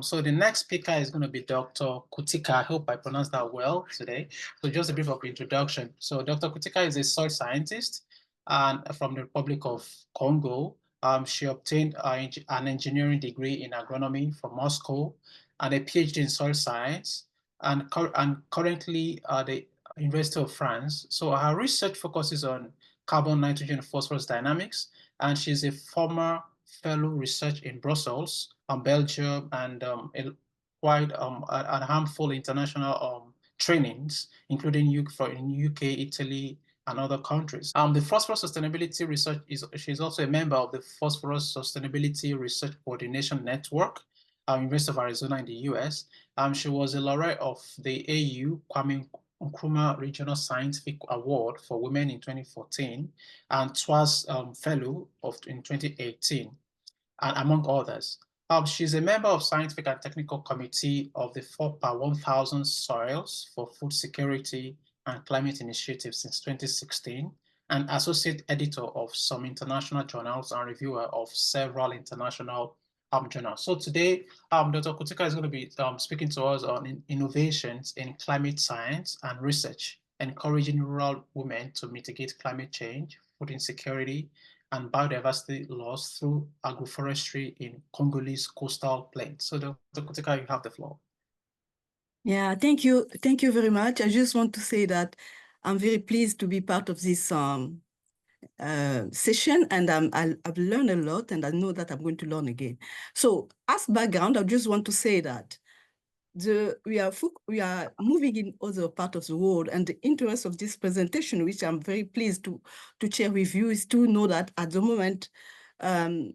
So the next speaker is going to be Dr. Koutika. I hope I pronounced that well today. So just a brief of introduction. So Dr. Koutika is a soil scientist and from the Republic of Congo. She obtained an engineering degree in agronomy from Moscow and a PhD in soil science, and currently at the University of France. So her research focuses on carbon, nitrogen, and phosphorus dynamics, and she's a former fellow research in Brussels, Belgium, and quite a handful international trainings, including in UK, Italy, and other countries. The phosphorus sustainability research she's also a member of the Phosphorus Sustainability Research Coordination Network, University of Arizona in the US. She was a laureate of the AU Kwame Nkrumah Regional Scientific Award for Women in 2014, and twice fellow in 2018, and among others. She's a member of Scientific and Technical Committee of the 4x1000 Soils for Food Security and Climate Initiative since 2016, and associate editor of some international journals and reviewer of several international journals. So today, Dr. Koutika is going to be speaking to us on innovations in climate science and research, encouraging rural women to mitigate climate change, food insecurity, and biodiversity loss through agroforestry in Congolese coastal plains. So Dr. Koutika, you have the floor. Yeah, thank you. Thank you very much. I just want to say that I'm very pleased to be part of this session, and I've learned a lot, and I know that I'm going to learn again. So as background, I just want to say that we are moving in other parts of the world, and the interest of this presentation, which I'm very pleased to share with you, is to know that at the moment, Congo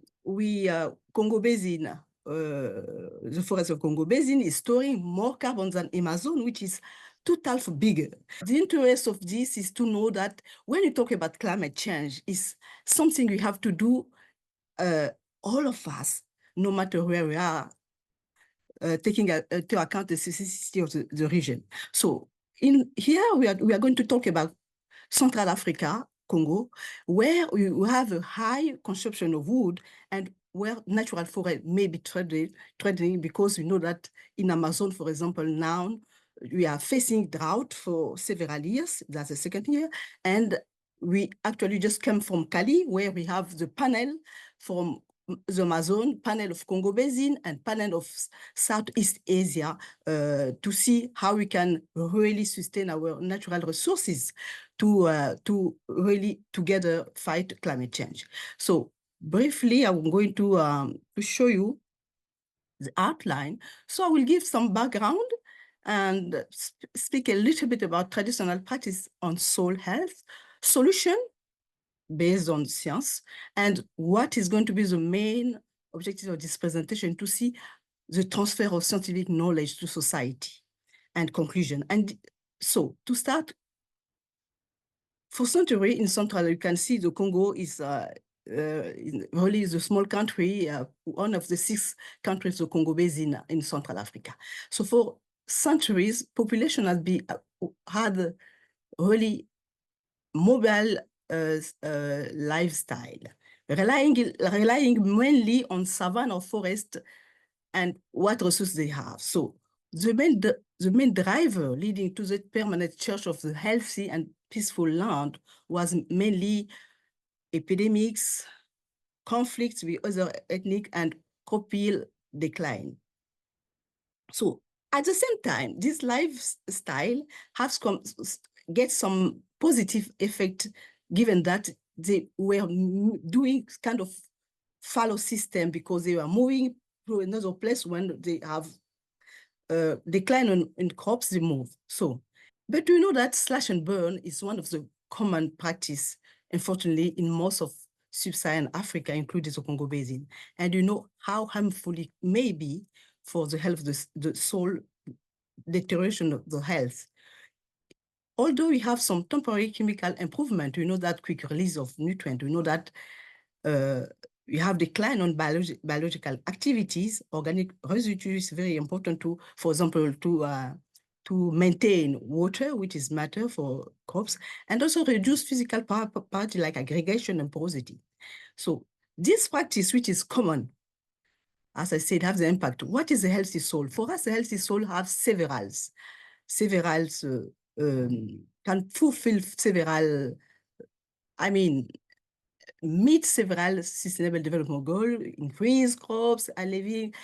Basin, the forest of Congo Basin is storing more carbon than Amazon, which is 2 times bigger. The interest of this is to know that when you talk about climate change, is something we have to do, all of us, no matter where we are, taking into account the specificity of the region. So in here, we are going to talk about Central Africa, Congo, where we have a high consumption of wood and where natural forest may be threatening, because we know that in Amazon, for example, now we are facing drought for several years. That's the second year. And we actually just came from Cali, where we have the panel from the Amazon, panel of Congo Basin, and panel of Southeast Asia, to see how we can really sustain our natural resources to really together fight climate change. So briefly, I'm going to show you the outline. So I will give some background and speak a little bit about traditional practice on soil health, solution based on science, and what is going to be the main objective of this presentation, to see the transfer of scientific knowledge to society, and conclusion. And so to start, for centuries in Central, you can see the Congo is really the small country, one of the 6 countries of Congo Basin in Central Africa. So for centuries, population has been had really mobile lifestyle, relying mainly on savanna or forest and what resources they have. So the main driver leading to the permanent search of the healthy and peaceful land was mainly epidemics, conflicts with other ethnic, and cropping decline. So at the same time, this lifestyle has get some positive effect, given that they were doing kind of fallow system, because they were moving to another place. When they have decline in crops, they move. So, but we know that slash and burn is one of the common practice, unfortunately, in most of sub-Saharan Africa, including the Congo Basin. And you know how harmful it may be for the health of the soil, deterioration of the health. Although we have some temporary chemical improvement, we know that quick release of nutrient, we know that we have decline on biological activities. Organic residue is very important to, for example, to maintain water, which is matter for crops, and also reduce physical property like aggregation and porosity. So this practice, which is common as I said, have the impact. What is a healthy soil? For us, a healthy soil has several can fulfill several, meet several sustainable development goals, increase crops, alleviate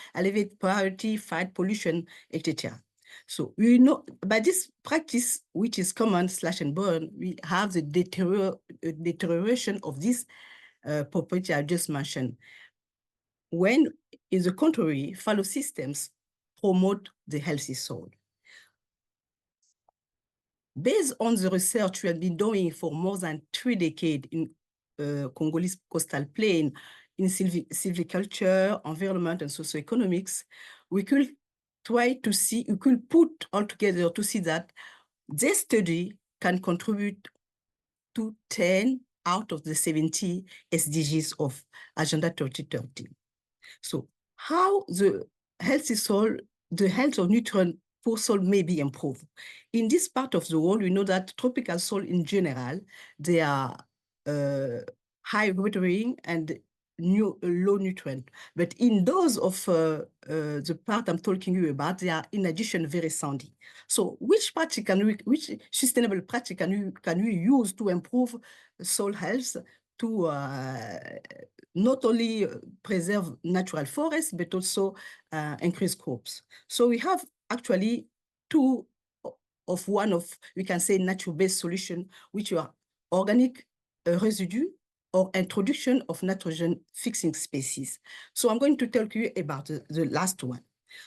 poverty, fight pollution, etc. So we know by this practice, which is common slash and burn, we have the deterioration of this property I just mentioned. When, in the contrary, fallow systems promote the healthy soil. Based on the research we have been doing for more than 3 decades in Congolese coastal plain, in silviculture, environment, and socioeconomics, we could try to see, we could put all together to see that this study can contribute to 10 out of the 70 SDGs of Agenda 2030. So how the healthy soil, the health of nutrient for soil may be improved. In this part of the world, we know that tropical soil in general, they are high watering and low nutrient. But in those of the part I'm talking you about, they are in addition very sandy. So which sustainable practice can we use to improve soil health to not only preserve natural forests, but also increase crops? So we have actually two of one of, we can say, natural-based solution, which are organic residue or introduction of nitrogen fixing species. So I'm going to tell you about the last one.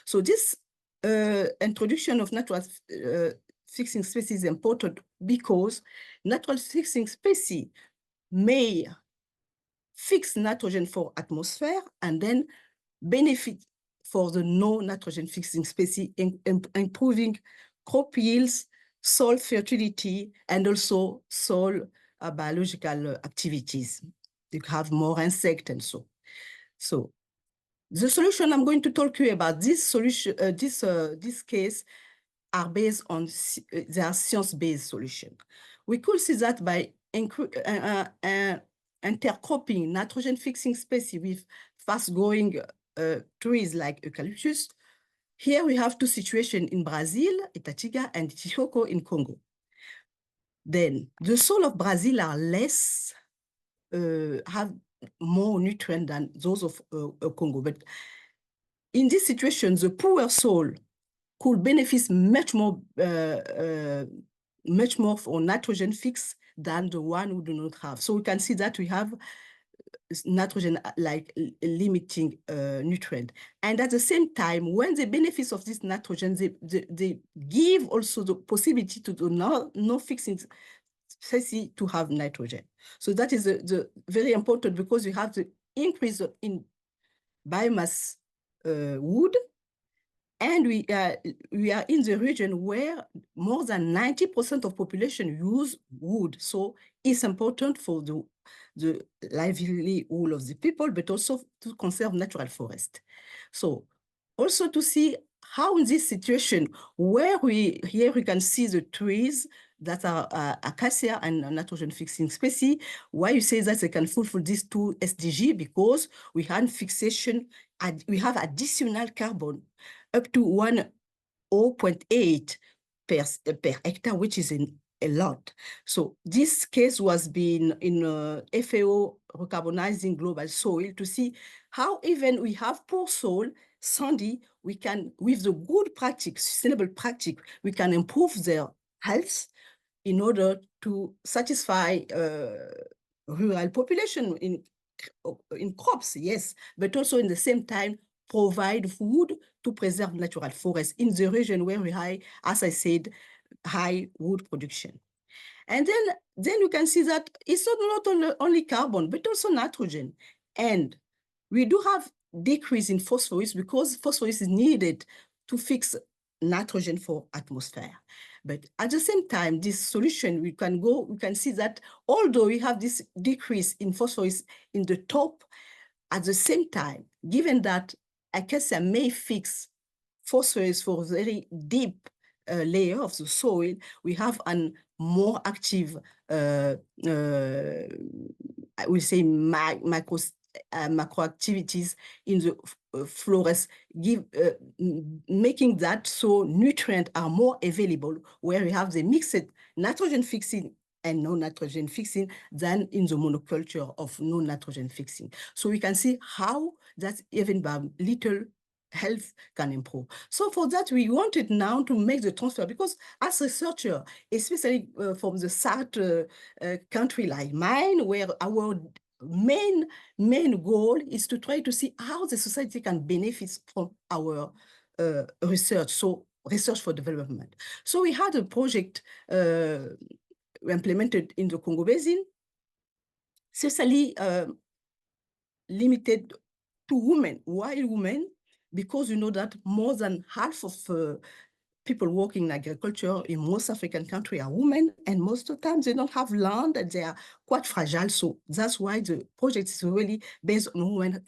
So this introduction of natural fixing species is important because natural fixing species may fix nitrogen for atmosphere and then benefit for the no-nitrogen fixing species, improving crop yields, soil fertility, and also soil biological activities. You have more insects and so. So the solution I'm going to talk to you about, this solution, this case, are based on, they are science-based solution. We could see that by intercropping nitrogen-fixing species with fast-growing trees like eucalyptus. Here we have two situations in Brazil, Itatiga, and Tishoko in Congo. Then the soil of Brazil are less, have more nutrient than those of Congo. But in this situation, the poor soil could benefit much more for nitrogen fix than the one who do not have. So we can see that we have nitrogen like limiting nutrient. And at the same time, when the benefits of this nitrogen, they give also the possibility to do no fixing species to have nitrogen. So that is the very important, because you have the increase in biomass wood. And we are in the region where more than 90% of population use wood. So it's important for the livelihood of the people, but also to conserve natural forest. So also to see how in this situation where here we can see the trees that are acacia and nitrogen fixing species, why you say that they can fulfill these two SDG, because we have fixation, we have additional carbon up to 0.8 per hectare, which is a lot. So this case was being in FAO recarbonizing global soil to see how even we have poor soil, sandy, we can, with the good practice, sustainable practice, we can improve their health in order to satisfy rural population in crops, yes, but also in the same time provide food to preserve natural forests in the region where we have, as I said, high wood production. And then you can see that it's not only carbon, but also nitrogen. And we do have decrease in phosphorus, because phosphorus is needed to fix nitrogen for atmosphere. But at the same time, this solution, we can see that although we have this decrease in phosphorus in the top, at the same time, given that acacia may fix phosphorus for very deep layer of the soil, we have a more active, I will say, macro activities in the forest, making that so nutrients are more available, where we have the mixed nitrogen fixing and non-nitrogen fixing than in the monoculture of non-nitrogen fixing. So we can see how that even by little health can improve. So for that, we wanted now to make the transfer, because as researcher, especially from the South country like mine, where our main goal is to try to see how the society can benefit from our research, so research for development. So we had a project implemented in the Congo Basin, especially limited to women. Why women? Because you know that more than half of people working in agriculture in most African countries are women, and most of the time they don't have land and they are quite fragile. So that's why the project is really based on women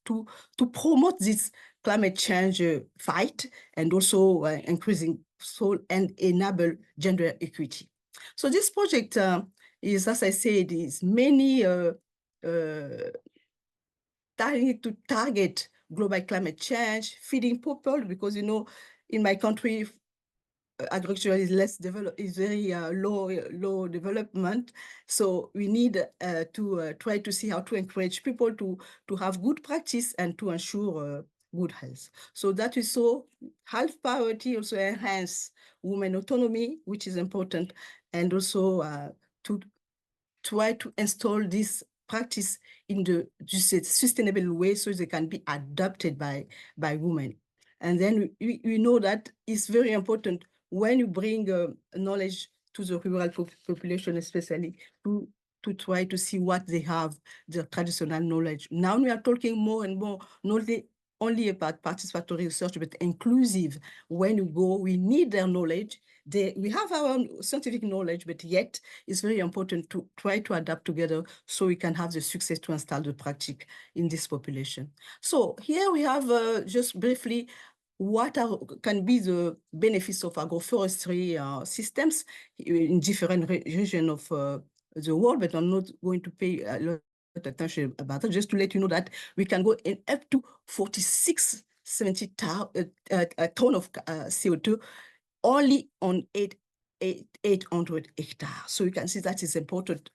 to promote this climate change fight, and also increasing soul and enable gender equity. So this project is, as I said, is many to target global climate change, feeding people, because you know, in my country, agriculture is less developed, is very low development. So we need to try to see how to encourage people to have good practice and to ensure good health. So that is so health priority, also enhance women autonomy, which is important, and also to try to install this practice in the sustainable way so they can be adopted by women. And then we know that it's very important when you bring knowledge to the rural population, especially to try to see what they have, the traditional knowledge. Now we are talking more and more, not only about participatory research, but inclusive. When you go, we need their knowledge. We have our own scientific knowledge, but yet it's very important to try to adapt together so we can have the success to install the practice in this population. So here we have just briefly what can be the benefits of agroforestry systems in different regions of the world, but I'm not going to pay a lot of attention about it, just to let you know that we can go in up to 70 ton of CO2 only on 800 hectares. So you can see that is important.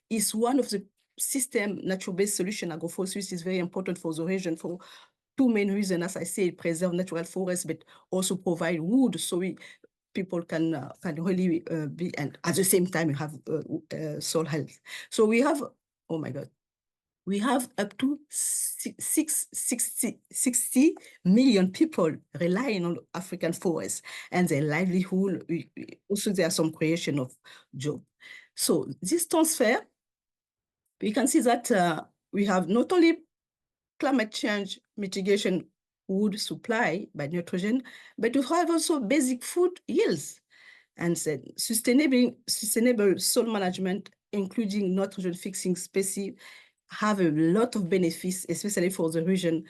It's one of the system natural-based solution. Agroforestry is very important for the region for two main reasons. As I said, preserve natural forests, but also provide wood, so people can really be, and at the same time you have soil health. So we have, oh my God, we have up to 60 million people relying on African forests and their livelihood. Also, there are some creation of jobs. So this transfer, we can see that we have not only climate change mitigation wood supply by nitrogen, but we have also basic food yields and sustainable soil management, including nitrogen fixing species, have a lot of benefits, especially for the region.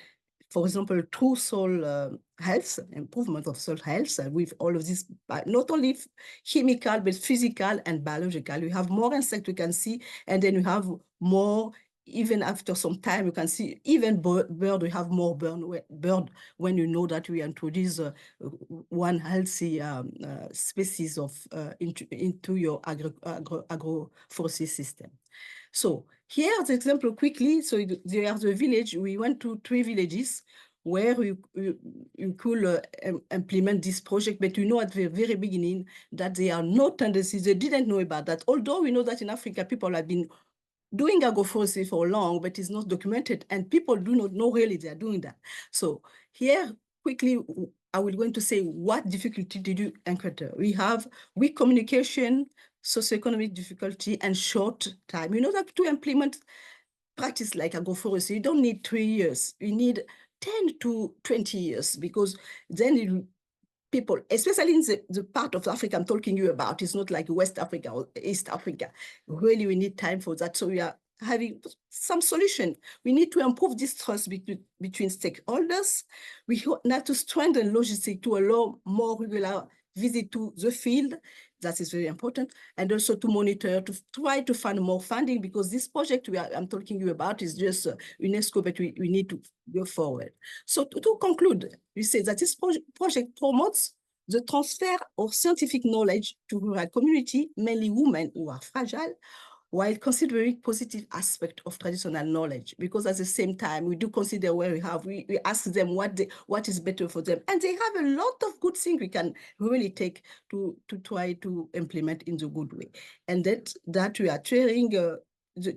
For example, through soil health, improvement of soil health, with all of this, not only chemical, but physical and biological. We have more insects we can see, and then we have more, even after some time, you can see even bird, we have more bird when you know that we introduce one healthy species of into your agroforestry system. So here's the example quickly. So there are the village. We went to 3 villages where you could implement this project, but you know at the very beginning that there are no tendencies. They didn't know about that. Although we know that in Africa, people have been doing agroforestry for long, but it's not documented, and people do not know really they are doing that. So here, quickly, I will going to say what difficulty did you encounter? We have weak communication, socioeconomic difficulty, and short time. You know that to implement practice like agroforestry, you don't need 3 years. You need 10 to 20 years, because then people, especially in the part of Africa I'm talking you about, it's not like West Africa or East Africa. Really, we need time for that. So we are having some solution. We need to improve this trust between stakeholders. We need to strengthen logistics to allow more regular visit to the field. That is very important. And also to monitor, to try to find more funding, because this project I'm talking you about is just UNESCO, but we need to go forward. So to conclude, we say that this project promotes the transfer of scientific knowledge to rural community, mainly women who are fragile, while considering positive aspect of traditional knowledge, because at the same time we do consider where we ask them what is better for them, and they have a lot of good things we can really take to try to implement in the good way, and that we are sharing the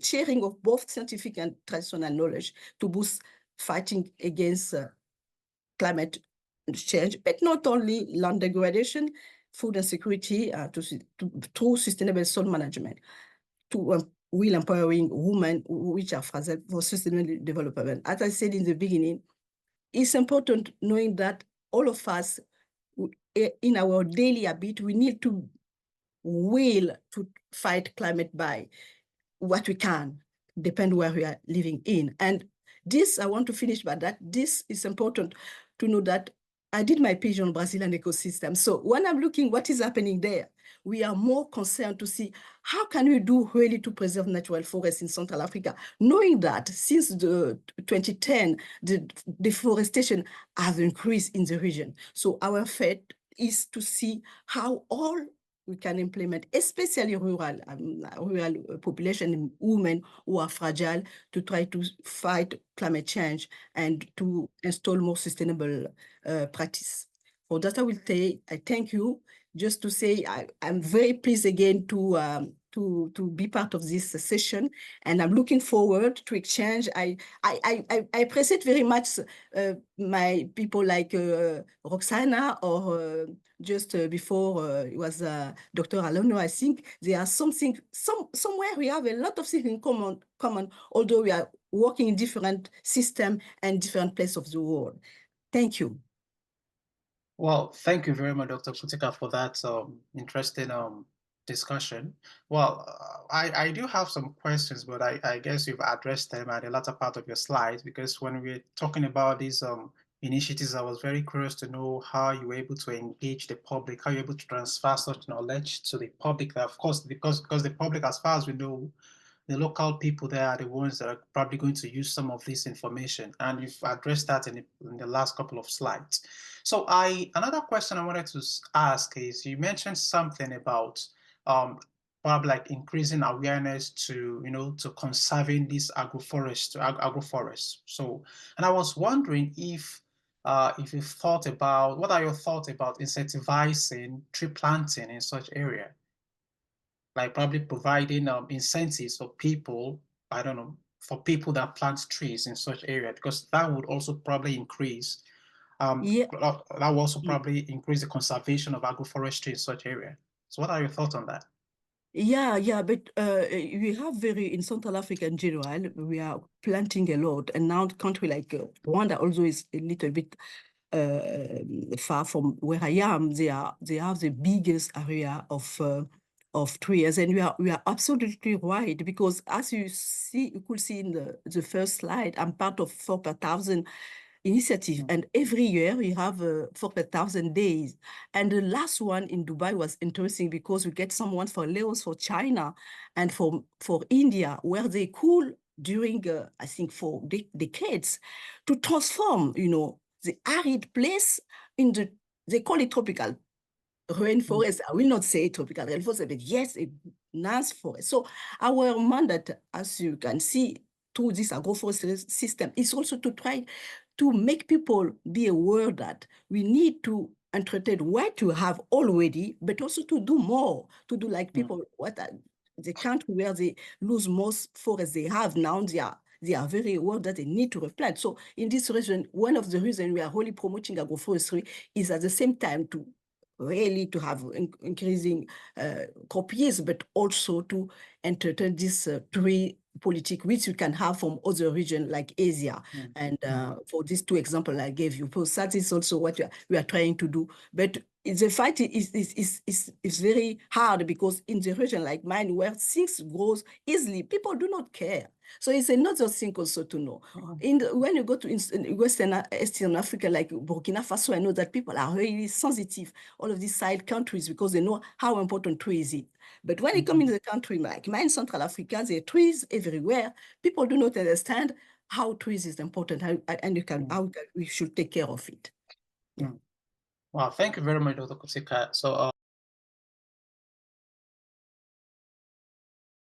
sharing of both scientific and traditional knowledge to boost fighting against climate change, but not only land degradation, food insecurity, through sustainable soil management, to will empowering women which are fragile for sustainable development. As I said in the beginning, it's important knowing that all of us in our daily habit, we need to will to fight climate by what we can, depend where we are living in. And this, I want to finish by that. This is important to know that I did my PhD on Brazilian ecosystem. So when I'm looking what is happening there, we are more concerned to see how can we do really to preserve natural forests in Central Africa, knowing that since the 2010, the deforestation has increased in the region. So our fate is to see how all we can implement, especially rural population, women who are fragile, to try to fight climate change and to install more sustainable practice. For that, I will say, I thank you. Just to say, I'm very pleased again to be part of this session, and I'm looking forward to exchange. I appreciate very much my people like Roxana, or just before it was Dr. Alono. I think there are somewhere we have a lot of things in common, although we are working in different systems and different places of the world. Thank you. Well, thank you very much, Dr. Koutika, for that interesting discussion. Well, I do have some questions, but I guess you've addressed them at the latter part of your slides, because when we're talking about these initiatives, I was very curious to know how you were able to engage the public, how you're able to transfer such knowledge to the public. Of course, because the public, as far as we know, the local people there are the ones that are probably going to use some of this information. And you've addressed that in the last couple of slides. So another question I wanted to ask is, you mentioned something about probably like increasing awareness to, to conserving these agroforests. So, and I was wondering if you've thought about, what are your thoughts about incentivizing tree planting in such area? Like probably providing incentives for people, I don't know, for people that plant trees in such area, because that would also probably increase, Yeah. that will also probably increase the conservation of agroforestry in such area. So what are your thoughts on that? Yeah, but we have in Central Africa in general, we are planting a lot, and now country like Rwanda also is a little bit far from where I am. They have the biggest area of trees, and we are absolutely right, because as you could see in the first slide, I'm part of 4 per thousand initiative, and every year we have 4 per thousand days. And the last one in Dubai was interesting, because we get someone for Laos, for China, and for India, where they could, during I think for decades, to transform the arid place they call it tropical rainforest. I will not say tropical rainforest, but yes, a nice forest. So our mandate, as you can see, through this agroforestry system, is also to try to make people be aware that we need to entertain what you have already, but also to do more, to do like people, the country where they lose most forest they have now, they are very aware that they need to replant. So in this region, one of the reasons we are really promoting agroforestry is at the same time to really to have increasing crop yields, but also to entertain this tree politic, which you can have from other regions like Asia. And for these 2 examples I gave you, so that is also what we are trying to do. But the fight is very hard, because in the region like mine, where things grows easily, people do not care. So it's another thing also to know. When you go to Eastern Africa, like Burkina Faso, I know that people are really sensitive, all of these side countries, because they know how important trees is. But when you come into the country like mine, Central Africa, there are trees everywhere. People do not understand how trees is important, how we should take care of it. Wow, thank you very much, Dr. Koutika. So